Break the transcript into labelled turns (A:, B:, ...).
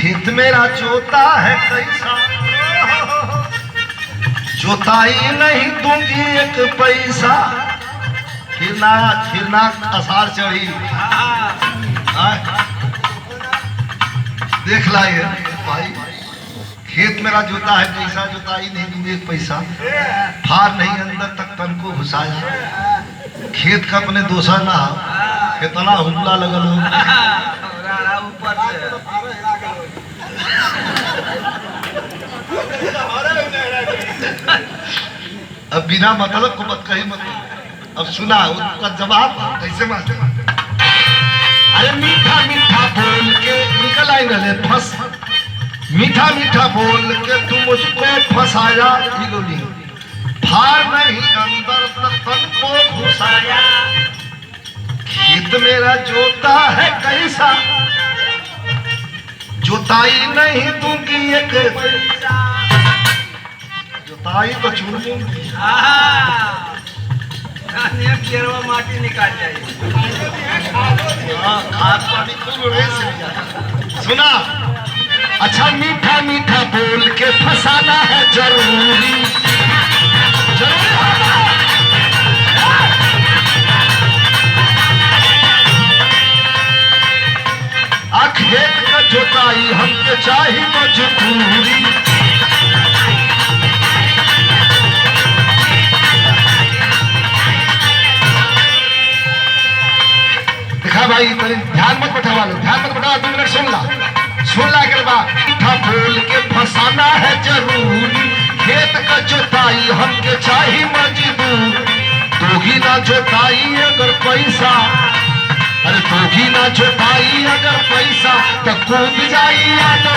A: खेत मेरा जोता है कैसा, जोताई नहीं दूंगी एक पैसा। खिरना असार चढ़ी देख लाइए भाई, खेत मेरा जोता है कैसा, जोताई नहीं दूंगी एक पैसा। फार नहीं अंदर तक तन को घुसाया, खेत का अपने दोसा ना कितना हुमला लगल हो। अब बिना मतलब को मत कही मत। अब सुना उसका जवाब कैसे मास्टर। अरे मीठा मीठा बोल के निकल आई रहे फंस, मीठा मीठा बोल के तू मुझको फंसाया। फार नहीं अंदर तक तन को घुसाया। खेत मेरा जोता है कैसा, जोताई नहीं दूंगी एक पैसा। जोताई तो छूट दूंगी,
B: माटी निकाल जाएगी।
A: खाद पानी खूब सुना। अच्छा मीठा मीठा बोल के फंसाना है जरूरी, खेत का जोताई हमके चाहिए मजबूरी। देखा भाई ध्यान मत बैठा लो, ध्यान मत बैठा, 2 मिनट सुन ला के बाद मीठा बोल के फंसाना है जरूरी। खेत का जोताई हमके चाहिए मजबूर। दोगी ना जोताई अगर पैसा, अरे दोगी ना जोताई अगर पैसा तो कूद जाई आटा